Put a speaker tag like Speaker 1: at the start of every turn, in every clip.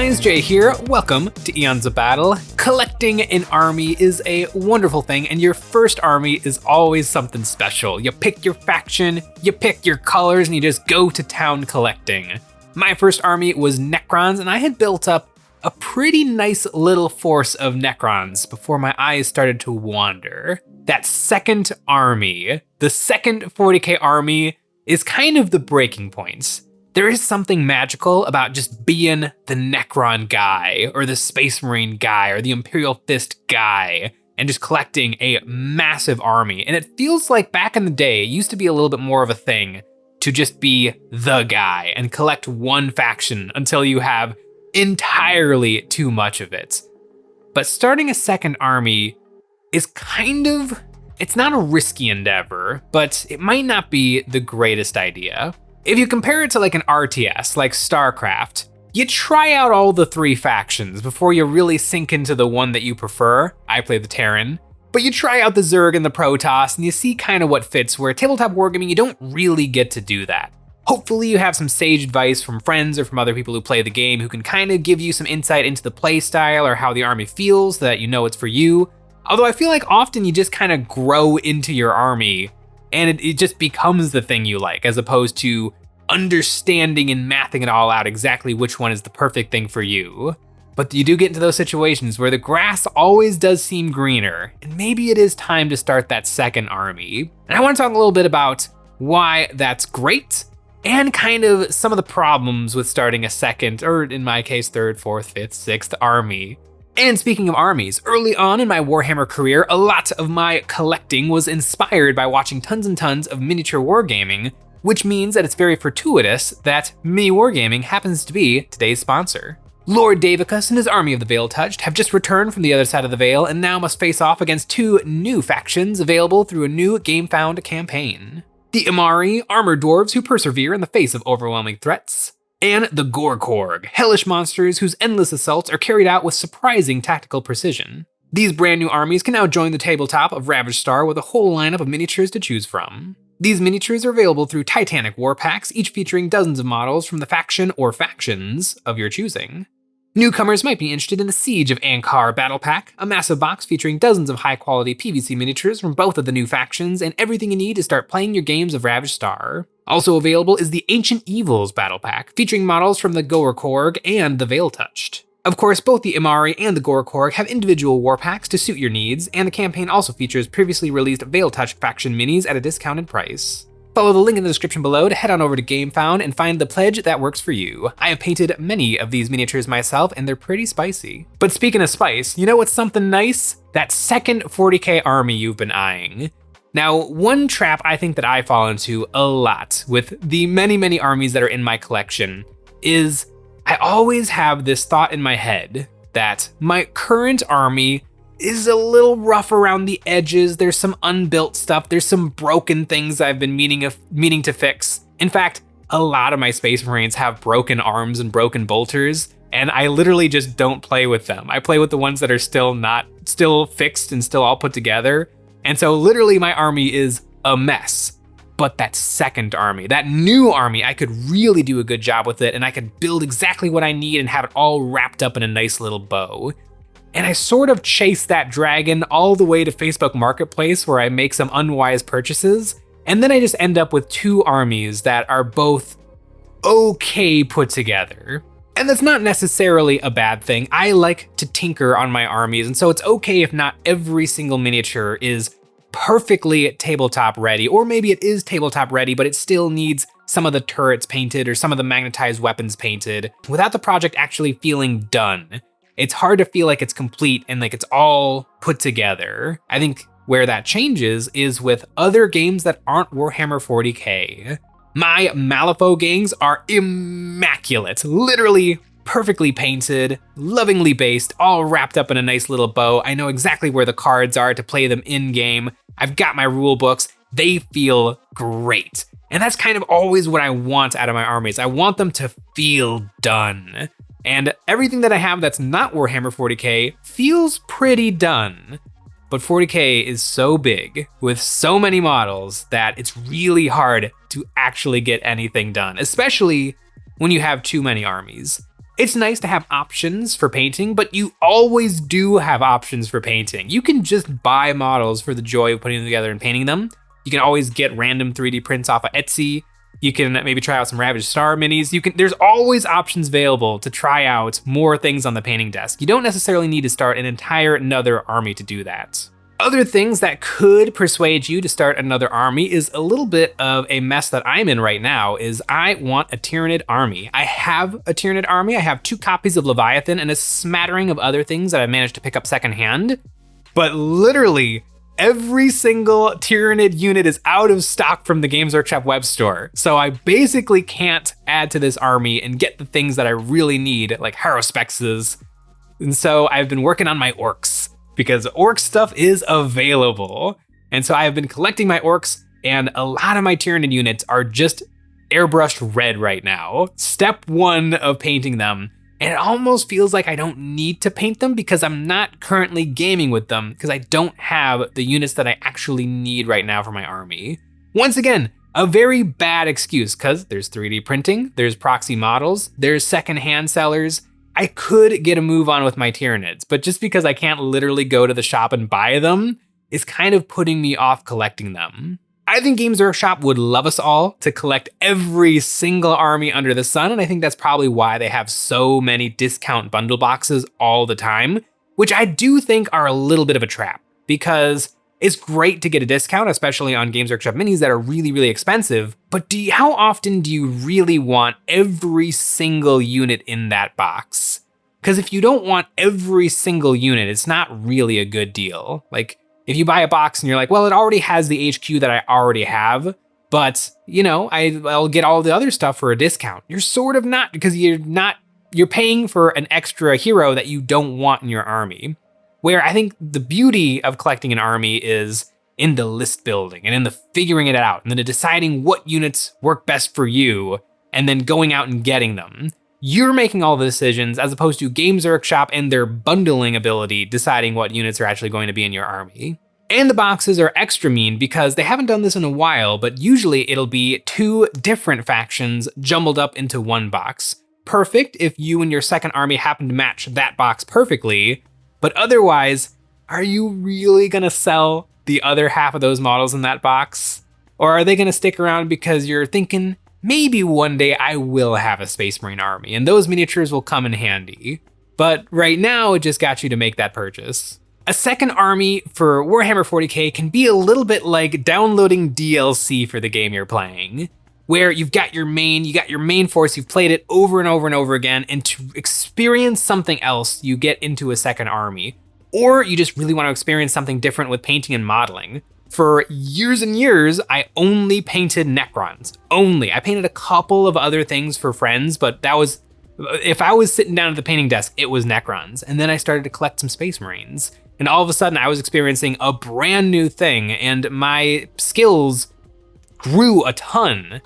Speaker 1: guys, Jay here. Welcome to Eons of Battle. Collecting an army is a wonderful thing, and your first army is always something special. You pick your faction, you pick your colors, and you just go to town collecting. My first army was Necrons, and I had built up a pretty nice little force of Necrons before my eyes started to wander. That second army, the second 40k army, is kind of the breaking point. There is something magical about just being the Necron guy, or the Space Marine guy, or the Imperial Fist guy, and just collecting a massive army. And it feels like back in the day, it used to be a little bit more of a thing to just be the guy and collect one faction until you have entirely too much of it. But starting a second army is it's not a risky endeavor, but it might not be the greatest idea. If you compare it to like an RTS, like StarCraft, you try out all the three factions before you really sink into the one that you prefer. I play the Terran, but you try out the Zerg and the Protoss and you see kind of what fits, where tabletop wargaming, you don't really get to do that. Hopefully you have some sage advice from friends or from other people who play the game who can kind of give you some insight into the play style or how the army feels so that you know it's for you. Although I feel like often you just kind of grow into your army and it just becomes the thing you like, as opposed to understanding and mathing it all out exactly which one is the perfect thing for you. But you do get into those situations where the grass always does seem greener, and maybe it is time to start that second army. And I want to talk a little bit about why that's great, and kind of some of the problems with starting a second, or in my case, third, fourth, fifth, sixth army. And speaking of armies, early on in my Warhammer career, a lot of my collecting was inspired by watching tons and tons of miniature wargaming, which means that it's very fortuitous that Mini Wargaming happens to be today's sponsor. Lord Davicus and his army of the Veil Touched have just returned from the other side of the Veil and now must face off against two new factions available through a new GameFound campaign. The Imari, armored dwarves who persevere in the face of overwhelming threats, and the Gorkorg, hellish monsters whose endless assaults are carried out with surprising tactical precision. These brand new armies can now join the tabletop of Ravaged Star with a whole lineup of miniatures to choose from. These miniatures are available through Titanic War Packs, each featuring dozens of models from the faction or factions of your choosing. Newcomers might be interested in the Siege of Ankar Battle Pack, a massive box featuring dozens of high-quality PVC miniatures from both of the new factions and everything you need to start playing your games of Ravaged Star. Also available is the Ancient Evils Battle Pack, featuring models from the Gorkorg and the Veil Touched. Of course, both the Imari and the Gorkorg have individual war packs to suit your needs, and the campaign also features previously released Veil Touched faction minis at a discounted price. Follow the link in the description below to head on over to GameFound and find the pledge that works for you. I have painted many of these miniatures myself, and they're pretty spicy. But speaking of spice, you know what's something nice? That second 40k army you've been eyeing. Now, one trap I think that I fall into a lot with the many armies that are in my collection is I always have this thought in my head that my current army is a little rough around the edges. There's some unbuilt stuff. There's some broken things I've been meaning to fix. In fact, a lot of my Space Marines have broken arms and broken bolters, and I literally just don't play with them. I play with the ones that are still fixed and still all put together. And so literally my army is a mess. But that second army, that new army, I could really do a good job with it, and I could build exactly what I need and have it all wrapped up in a nice little bow. And I sort of chase that dragon all the way to Facebook Marketplace, where I make some unwise purchases, and then I just end up with two armies that are both okay put together. And that's not necessarily a bad thing. I like to tinker on my armies, and so it's okay if not every single miniature is perfectly tabletop ready, or maybe it is tabletop ready, but it still needs some of the turrets painted or some of the magnetized weapons painted without the project actually feeling done. It's hard to feel like it's complete and like it's all put together. I think where that changes is with other games that aren't Warhammer 40k. My Malifaux gangs are immaculate, literally perfectly painted, lovingly based, all wrapped up in a nice little bow. I know exactly where the cards are to play them in-game. I've got my rule books. They feel great. And that's kind of always what I want out of my armies. I want them to feel done. And everything that I have that's not Warhammer 40k feels pretty done. But 40k is so big with so many models that it's really hard to actually get anything done, especially when you have too many armies. It's nice to have options for painting, but you always do have options for painting. You can just buy models for the joy of putting them together and painting them. You can always get random 3D prints off of Etsy. You can maybe try out some Ravaged Star minis. There's always options available to try out more things on the painting desk. You don't necessarily need to start an entire another army to do that. Other things that could persuade you to start another army is a little bit of a mess that I'm in right now is I want a Tyranid army. I have a Tyranid army. I have 2 copies of Leviathan and a smattering of other things that I managed to pick up secondhand. But literally every single Tyranid unit is out of stock from the Games Workshop web store. So I basically can't add to this army and get the things that I really need, like Harospexes. And so I've been working on my orcs, because orc stuff is available. And so I've been collecting my orcs, and a lot of my Tyranid units are just airbrushed red right now. Step 1 of painting them. And it almost feels like I don't need to paint them because I'm not currently gaming with them because I don't have the units that I actually need right now for my army. Once again, a very bad excuse because there's 3D printing, there's proxy models, there's secondhand sellers. I could get a move on with my Tyranids, but just because I can't literally go to the shop and buy them is kind of putting me off collecting them. I think Games Workshop would love us all to collect every single army under the sun, and I think that's probably why they have so many discount bundle boxes all the time, which I do think are a little bit of a trap, because it's great to get a discount, especially on Games Workshop minis that are really, really expensive, but how often do you really want every single unit in that box? Because if you don't want every single unit, it's not really a good deal. Like, if you buy a box and you're like, well, it already has the HQ that I already have, but I'll get all the other stuff for a discount. You're sort of not, because you're paying for an extra hero that you don't want in your army. Where I think the beauty of collecting an army is in the list building and in the figuring it out and then deciding what units work best for you and then going out and getting them. You're making all the decisions as opposed to Games Workshop and their bundling ability deciding what units are actually going to be in your army. And the boxes are extra mean because they haven't done this in a while, but usually it'll be 2 different factions jumbled up into one box. Perfect if you and your second army happen to match that box perfectly, but otherwise, are you really gonna sell the other half of those models in that box? Or are they gonna stick around because you're thinking, maybe one day I will have a Space Marine army and those miniatures will come in handy. But right now, it just got you to make that purchase. A second army for Warhammer 40k can be a little bit like downloading DLC for the game you're playing, where you've got your main force, you've played it over and over and over again, and to experience something else, you get into a second army. Or you just really want to experience something different with painting and modeling. For years and years, I only painted Necrons. Only. I painted a couple of other things for friends, but that was, if I was sitting down at the painting desk, it was Necrons. And then I started to collect some Space Marines. And all of a sudden I was experiencing a brand new thing and my skills grew a ton.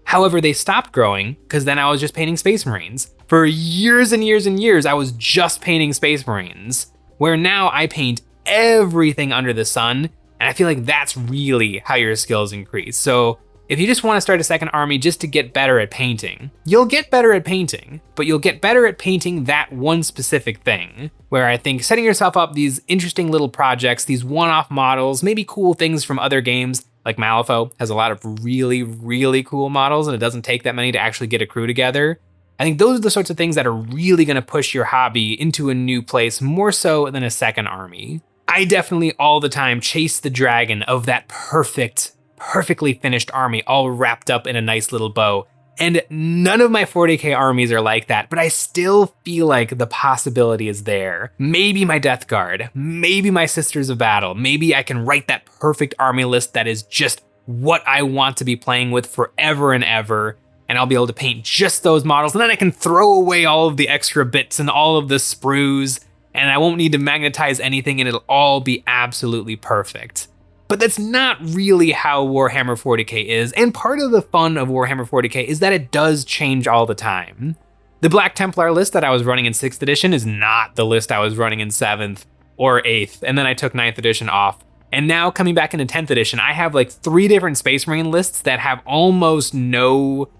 Speaker 1: However, they stopped growing because then I was just painting Space Marines. For years and years and years, I was just painting Space Marines, where now I paint everything under the sun. And I feel like that's really how your skills increase. So if you just want to start a second army just to get better at painting, you'll get better at painting, but you'll get better at painting that one specific thing, where I think setting yourself up these interesting little projects, these one-off models, maybe cool things from other games, like Malifaux has a lot of really, really cool models and it doesn't take that many to actually get a crew together. I think those are the sorts of things that are really gonna push your hobby into a new place more so than a second army. I definitely all the time chase the dragon of that perfectly finished army all wrapped up in a nice little bow. And none of my 40k armies are like that, but I still feel like the possibility is there. Maybe my Death Guard, maybe my Sisters of Battle, maybe I can write that perfect army list that is just what I want to be playing with forever and ever, and I'll be able to paint just those models, and then I can throw away all of the extra bits and all of the sprues, and I won't need to magnetize anything, and it'll all be absolutely perfect. But that's not really how Warhammer 40k is, and part of the fun of Warhammer 40k is that it does change all the time. The Black Templar list that I was running in 6th edition is not the list I was running in 7th or 8th, and then I took 9th edition off. And now coming back into 10th edition, I have like 3 different Space Marine lists that have almost no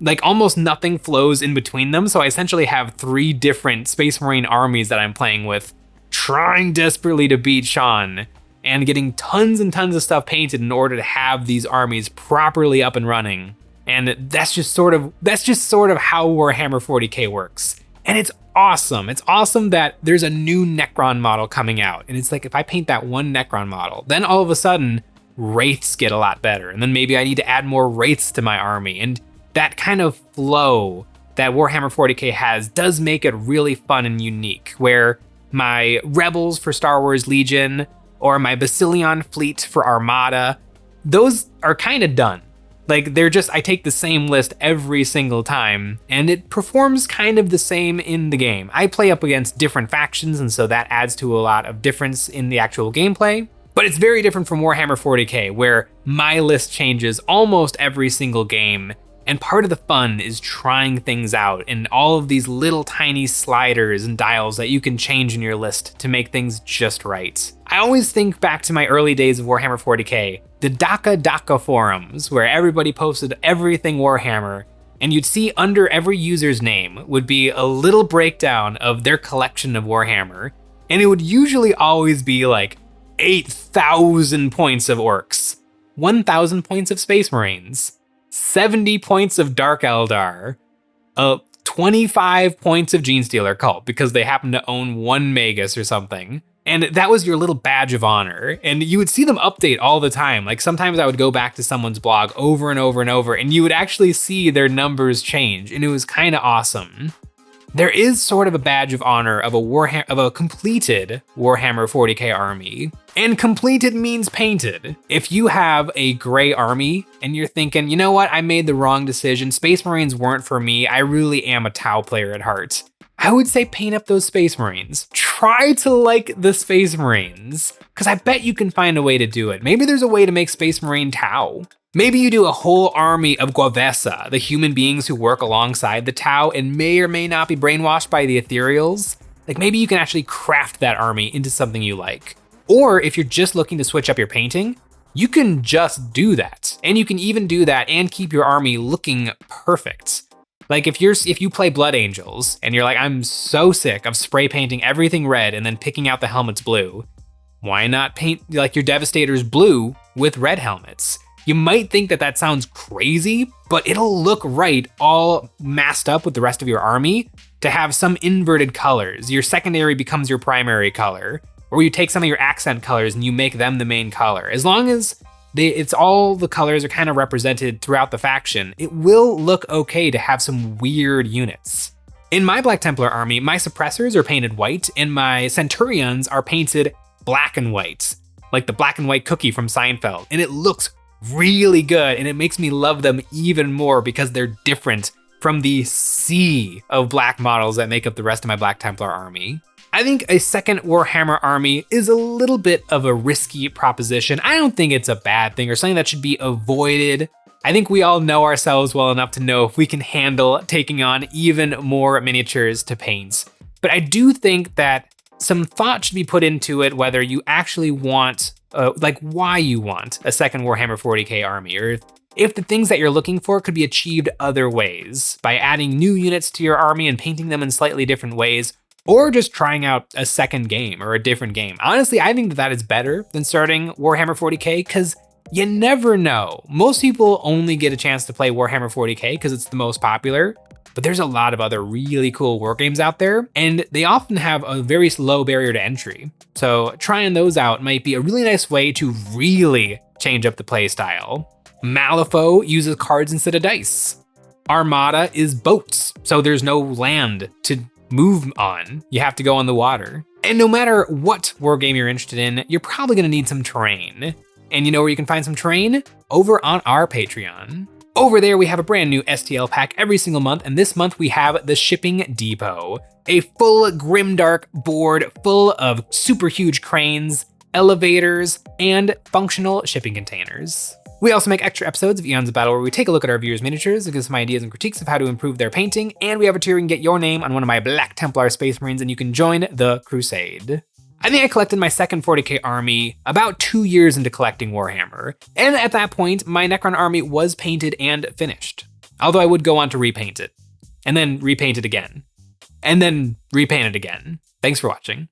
Speaker 1: like almost nothing flows in between them. So I essentially have 3 different Space Marine armies that I'm playing with, trying desperately to beat Sean and getting tons and tons of stuff painted in order to have these armies properly up and running. And that's just sort of how Warhammer 40k works. And it's awesome. It's awesome that there's a new Necron model coming out. And it's like, if I paint that one Necron model, then all of a sudden Wraiths get a lot better. And then maybe I need to add more Wraiths to my army. And that kind of flow that Warhammer 40k has does make it really fun and unique, where my Rebels for Star Wars Legion or my Basilion fleet for Armada, those are kind of done. Like, they're just, I take the same list every single time, and it performs kind of the same in the game. I play up against different factions, and so that adds to a lot of difference in the actual gameplay. But it's very different from Warhammer 40k, where my list changes almost every single game, and part of the fun is trying things out and all of these little tiny sliders and dials that you can change in your list to make things just right. I always think back to my early days of Warhammer 40k, the Daka forums, where everybody posted everything Warhammer, and you'd see under every user's name would be a little breakdown of their collection of Warhammer, and it would usually always be like 8,000 points of Orcs, 1,000 points of Space Marines, 70 points of Dark Eldar, 25 points of Genestealer Cult because they happen to own 1 Magus or something. And that was your little badge of honor. And you would see them update all the time. Like, sometimes I would go back to someone's blog over and over and over, and you would actually see their numbers change, and it was kind of awesome. There is sort of a badge of honor of a completed Warhammer 40k army. And completed means painted. If you have a gray army and you're thinking, you know what, I made the wrong decision, Space Marines weren't for me, I really am a Tau player at heart, I would say paint up those Space Marines. Try to like the Space Marines, because I bet you can find a way to do it. Maybe there's a way to make Space Marine Tau. Maybe you do a whole army of Guavessa, the human beings who work alongside the Tau and may or may not be brainwashed by the Ethereals. Like, maybe you can actually craft that army into something you like. Or if you're just looking to switch up your painting, you can just do that. And you can even do that and keep your army looking perfect. Like, if you play Blood Angels and you're like, I'm so sick of spray painting everything red and then picking out the helmets blue, why not paint like your Devastators blue with red helmets? You might think that sounds crazy, but it'll look right all masked up with the rest of your army to have some inverted colors. Your secondary becomes your primary color, or you take some of your accent colors and you make them the main color. As long as it's all the colors are kind of represented throughout the faction, it will look okay to have some weird units. In my Black Templar army, my suppressors are painted white and my Centurions are painted black and white, like the black and white cookie from Seinfeld, and it looks really good, and it makes me love them even more because they're different from the sea of black models that make up the rest of my Black Templar army. I think a second Warhammer army is a little bit of a risky proposition. I don't think it's a bad thing or something that should be avoided. I think we all know ourselves well enough to know if we can handle taking on even more miniatures to paint. But I do think that some thought should be put into it, whether you actually want why you want a second Warhammer 40k army, or if the things that you're looking for could be achieved other ways, by adding new units to your army and painting them in slightly different ways, or just trying out a second game or a different game. Honestly, I think that is better than starting Warhammer 40k, because you never know. Most people only get a chance to play Warhammer 40k because it's the most popular, but there's a lot of other really cool war games out there, and they often have a very low barrier to entry. So trying those out might be a really nice way to really change up the play style. Malifaux uses cards instead of dice. Armada is boats, so there's no land to move on. You have to go on the water. And no matter what war game you're interested in, you're probably gonna need some terrain. And you know where you can find some terrain? Over on our Patreon. Over there, we have a brand new STL pack every single month, and this month we have the Shipping Depot, a full grimdark board full of super huge cranes, elevators, and functional shipping containers. We also make extra episodes of Eons of Battle where we take a look at our viewers' miniatures and give some ideas and critiques of how to improve their painting, and we have a tier where you can get your name on one of my Black Templar Space Marines and you can join the crusade. I think I collected my second 40k army about 2 years into collecting Warhammer, and at that point, my Necron army was painted and finished. Although I would go on to repaint it, and then repaint it again, and then repaint it again. Thanks for watching.